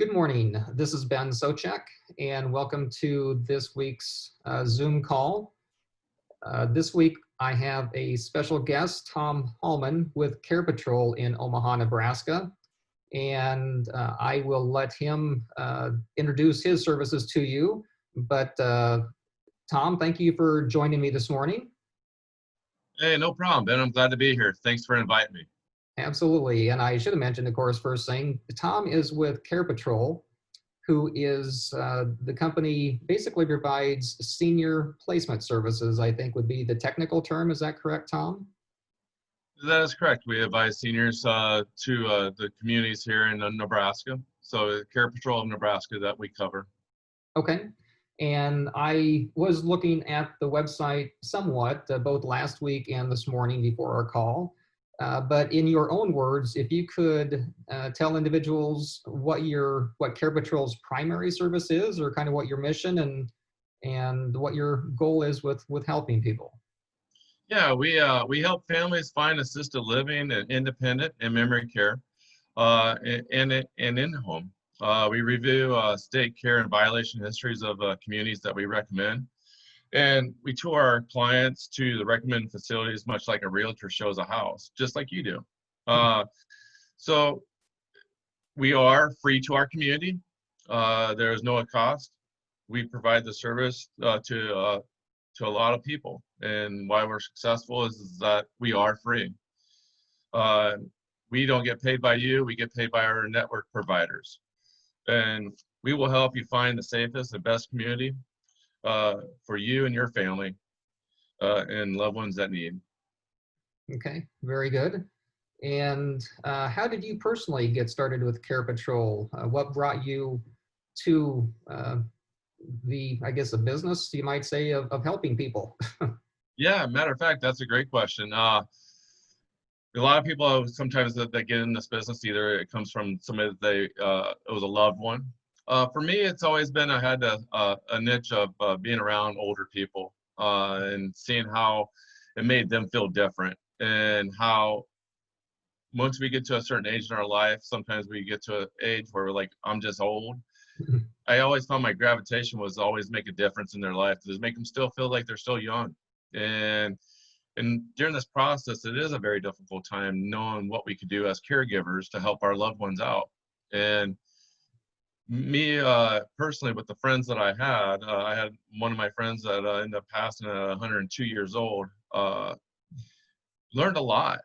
Good morning. This is Ben Sochek, and welcome to this week's Zoom call. This week, I have a special guest, Tom Hallman with CarePatrol in Omaha, Nebraska, and I will let him introduce his services to you. But Tom, thank you for joining me this morning. Hey, no problem, Ben. I'm glad to be here. Thanks for inviting me. Absolutely. And I should have mentioned, of course, first thing, Tom is with CarePatrol, who is the company basically provides senior placement services, I think would be the technical term. Is that correct, Tom? That is correct. We advise seniors to the communities here in Nebraska. So Care Patrol of Nebraska that we cover. Okay. And I was looking at the website somewhat, both last week and this morning before our call. But in your own words, if you could tell individuals what CarePatrol's primary service is, or kind of what your mission and what your goal is with helping people. Yeah, we help families find assisted living and independent and memory care, and in home. We review state care and violation histories of communities that we recommend. And we tour our clients to the recommended facilities, much like a realtor shows a house, just like you do. So we are free to our community. There is no cost. We provide the service to a lot of people. And why we're successful is that we are free. We don't get paid by you. We get paid by our network providers. And we will help you find the safest and best community for you and your family and loved ones that need. Okay, very good. And how did you personally get started with CarePatrol? What brought you to I guess, a business, you might say, of helping people? Yeah, matter of fact, that's a great question. A lot of people sometimes that get in this business, either it comes from somebody that it was a loved one. For me, it's always been I had a niche of being around older people and seeing how it made them feel different, and how once we get to a certain age in our life, sometimes we get to an age where we're like, I'm just old. I always found my gravitation was always make a difference in their life, to make them still feel like they're still young. And during this process, it is a very difficult time knowing what we could do as caregivers to help our loved ones out. And me personally, with the friends that I had one of my friends that ended up passing at 102 years old. Learned a lot,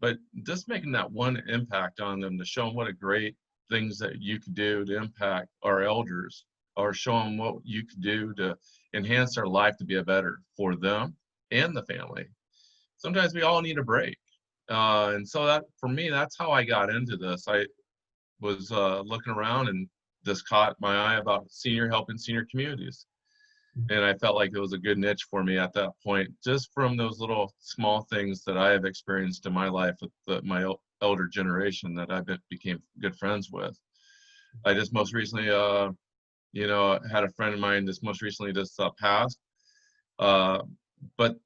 but just making that one impact on them, to show them what a great things that you could do to impact our elders, or show them what you could do to enhance their life to be a better for them and the family. Sometimes we all need a break. And so that, for me, that's how I got into this. I was looking around, and this caught my eye about helping senior communities. And I felt like it was a good niche for me at that point, just from those little small things that I have experienced in my life with my elder generation that I became good friends with. I just most recently, had a friend of mine most recently passed. But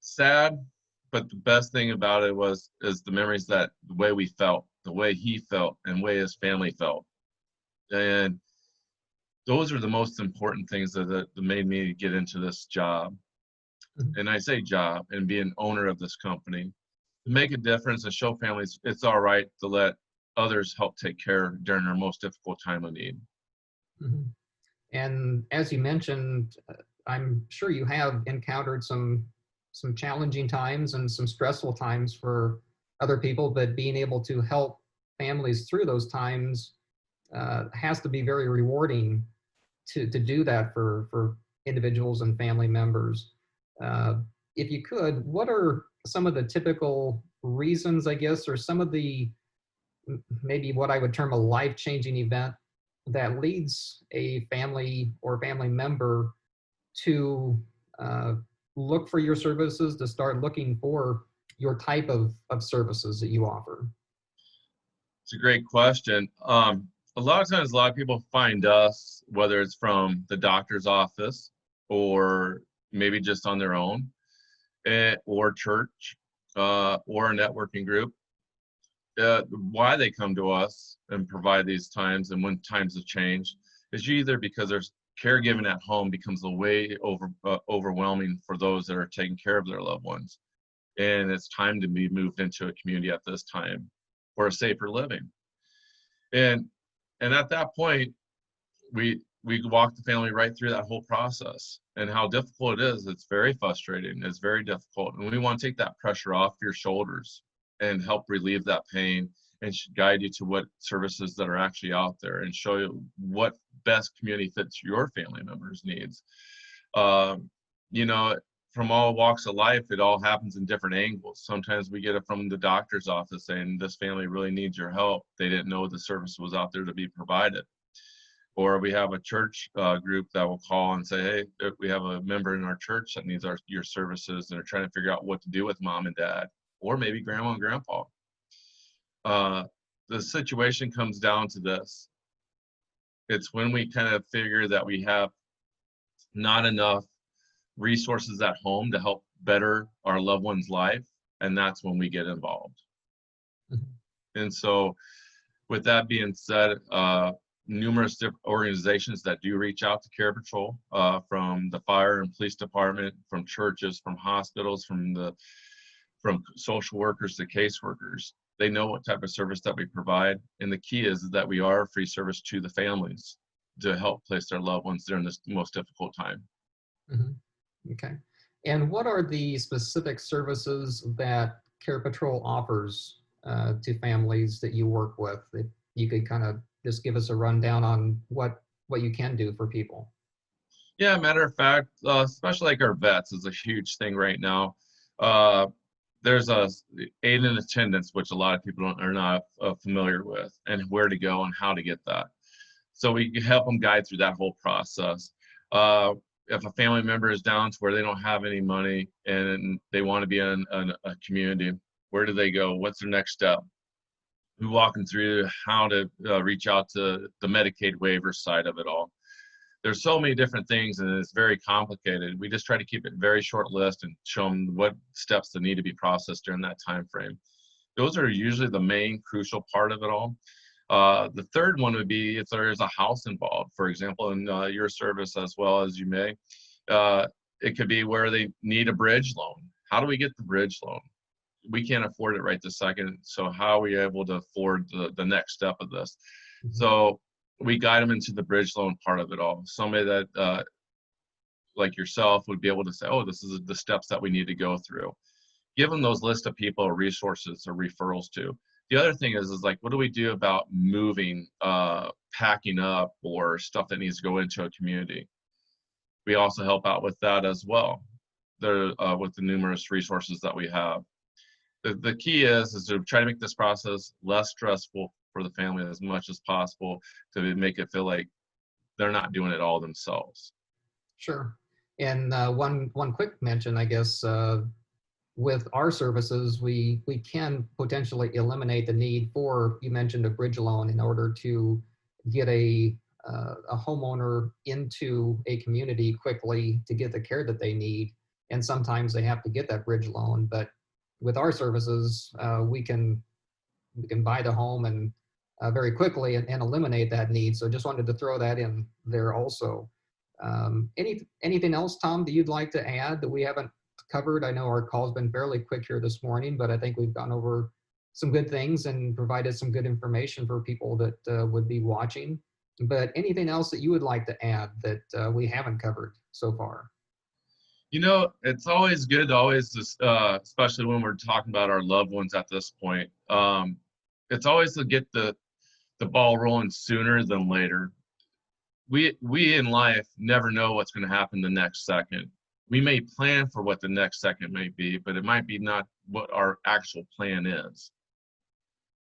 sad, but the best thing about it is the memories, that the way we felt, the way he felt, and the way his family felt. And those are the most important things that made me get into this job. And I say job, and be an owner of this company, to make a difference and show families it's all right to let others help take care during their most difficult time of need. Mm-hmm. And as you mentioned, I'm sure you have encountered some challenging times and some stressful times for other people, but being able to help families through those times has to be very rewarding to do that for individuals and family members. If you could, what are some of the typical reasons, I guess, or some of the, maybe what I would term a life-changing event that leads a family or family member to look for your services, to start looking for your type of services that you offer? It's a great question. A lot of times, a lot of people find us, whether it's from the doctor's office, or maybe just on their own, or church, or a networking group. why they come to us and provide these times, and when times have changed, is either because there's caregiving at home becomes a way overwhelming for those that are taking care of their loved ones, and it's time to be moved into a community at this time for a safer living. And at that point, we walk the family right through that whole process, and how difficult it is. It's very frustrating. It's very difficult, and we want to take that pressure off your shoulders and help relieve that pain, and guide you to what services that are actually out there, and show you what best community fits your family members' needs. You know, from all walks of life, it all happens in different angles. Sometimes we get it from the doctor's office saying this family really needs your help. They didn't know the service was out there to be provided. Or we have a church group that will call and say, hey, we have a member in our church that needs your services, and they're trying to figure out what to do with mom and dad, or maybe grandma and grandpa. The situation comes down to this. It's when we kind of figure that we have not enough resources at home to help better our loved one's life, and that's when we get involved. Mm-hmm. And so with that being said, numerous different organizations that do reach out to CarePatrol, from the fire and police department, from churches, from hospitals, from social workers to caseworkers. They know what type of service that we provide, and the key is that we are a free service to the families to help place their loved ones during this most difficult time. Mm-hmm. Okay. And what are the specific services that CarePatrol offers to families that you work with? If you could kind of just give us a rundown on what you can do for people. Yeah, matter of fact, especially like our vets is a huge thing right now. There's a aid in attendance, which a lot of people are not familiar with, and where to go and how to get that. So we can help them guide through that whole process. If a family member is down to where they don't have any money and they want to be in a community, where do they go? What's their next step? We walk them through how to reach out to the Medicaid waiver side of it all. There's so many different things, and it's very complicated. We just try to keep it very short list and show them what steps that need to be processed during that time frame. Those are usually the main crucial part of it all. The third one would be if there is a house involved, for example, in your service as well as you may. It could be where they need a bridge loan. How do we get the bridge loan? We can't afford it right this second, so how are we able to afford the next step of this? Mm-hmm. So we guide them into the bridge loan part of it all. Somebody that, like yourself, would be able to say, oh, this is the steps that we need to go through. Give them those list of people or resources or referrals to. The other thing is like, what do we do about moving, packing up, or stuff that needs to go into a community? We also help out with that as well, with the numerous resources that we have. The key is to try to make this process less stressful for the family as much as possible, to make it feel like they're not doing it all themselves. Sure. And one quick mention, I guess, with our services, we can potentially eliminate the need for, you mentioned, a bridge loan in order to get a homeowner into a community quickly to get the care that they need. And sometimes they have to get that bridge loan, but with our services, we can buy the home and very quickly and eliminate that need. So just wanted to throw that in there also. Anything else, Tom, that you'd like to add that we haven't covered? I know our call's been fairly quick here this morning, but I think we've gone over some good things and provided some good information for people that would be watching. But anything else that you would like to add that we haven't covered so far? You know, it's always good to always, especially when we're talking about our loved ones at this point, it's always to get the ball rolling sooner than later. We in life never know what's going to happen the next second. We may plan for what the next second may be, but it might be not what our actual plan is.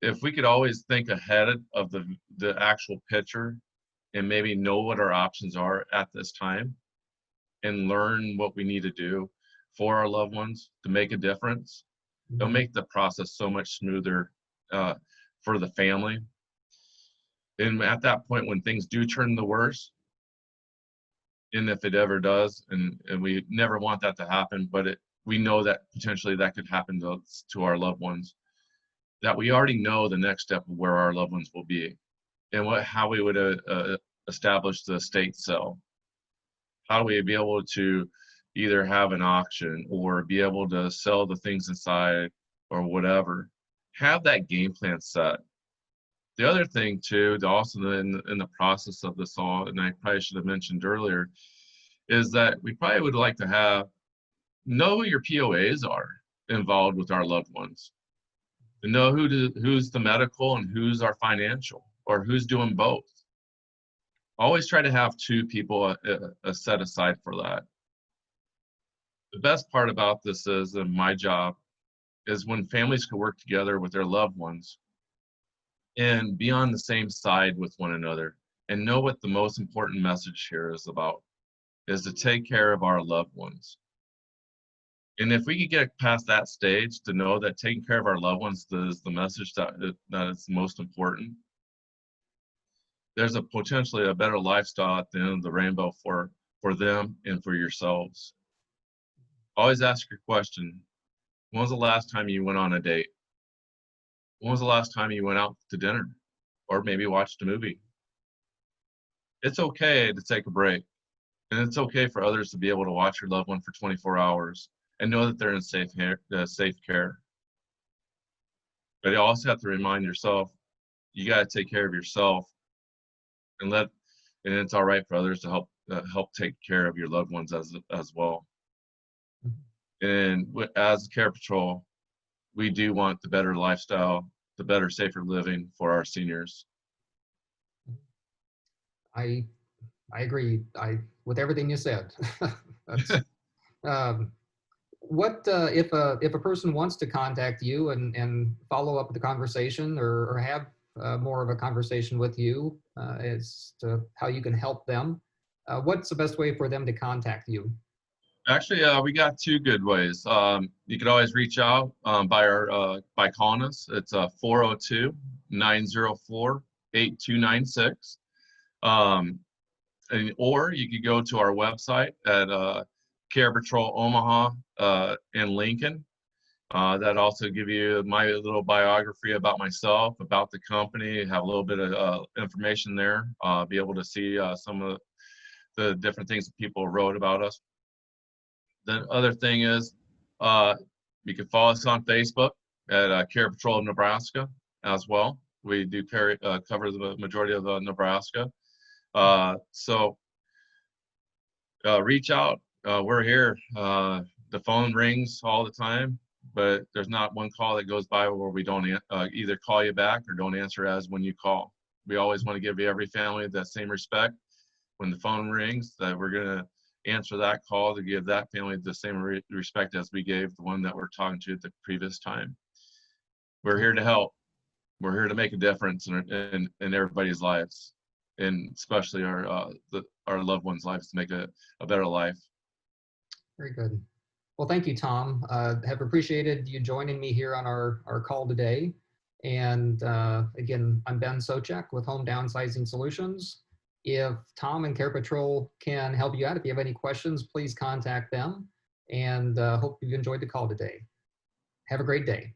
If we could always think ahead of the actual picture and maybe know what our options are at this time, and learn what we need to do for our loved ones to make a difference, it'll make the process so much smoother for the family. And at that point, when things do turn the worst, and if it ever does, and we never want that to happen, but we know that potentially that could happen to our loved ones, that we already know the next step of where our loved ones will be, and how we would establish the estate sale. How do we be able to either have an auction or be able to sell the things inside or whatever? Have that game plan set. The other thing too, also in the process of this all, and I probably should have mentioned earlier, is that we probably would like to know who your POAs are involved with our loved ones. To know who's the medical and who's our financial, or who's doing both. Always try to have two people set aside for that. The best part about this is, in my job, is when families can work together with their loved ones and be on the same side with one another and know what the most important message here is about, is to take care of our loved ones. And if we could get past that stage to know that taking care of our loved ones is the message that is most important, there's potentially a better lifestyle at the end of the rainbow for them and for yourselves. Always ask your question, when was the last time you went on a date? When was the last time you went out to dinner or maybe watched a movie? It's okay to take a break, and it's okay for others to be able to watch your loved one for 24 hours and know that they're in safe care. But you also have to remind yourself, you got to take care of yourself, and it's all right for others to help take care of your loved ones as well. And as CarePatrol, we do want the better lifestyle, the better, safer living for our seniors. I agree. With everything you said. That's, what if a person wants to contact you and follow up the conversation, or have more of a conversation with you as to how you can help them? What's the best way for them to contact you? Actually, we got two good ways. You could always reach out by calling us. It's 402-904-8296. Or you could go to our website at CarePatrol Omaha in Lincoln. That also give you my little biography about myself, about the company, have a little bit of information there, be able to see some of the different things that people wrote about us. The other thing is, you can follow us on Facebook at CarePatrol Nebraska as well. We do cover the majority of Nebraska. So reach out. We're here. The phone rings all the time, but there's not one call that goes by where we don't either call you back or don't answer as when you call. We always want to give every family that same respect. When the phone rings, that we're going to answer that call to give that family the same respect as we gave the one that we're talking to at the previous time. We're here to help. We're here to make a difference in everybody's lives, and especially our loved ones' lives, to make a better life. Very good. Well, thank you, Tom. Have appreciated you joining me here on our call today. And again, I'm Ben Sochek with Home Downsizing Solutions. If Tom and CarePatrol can help you out, if you have any questions, please contact them. And hope you've enjoyed the call today. Have a great day.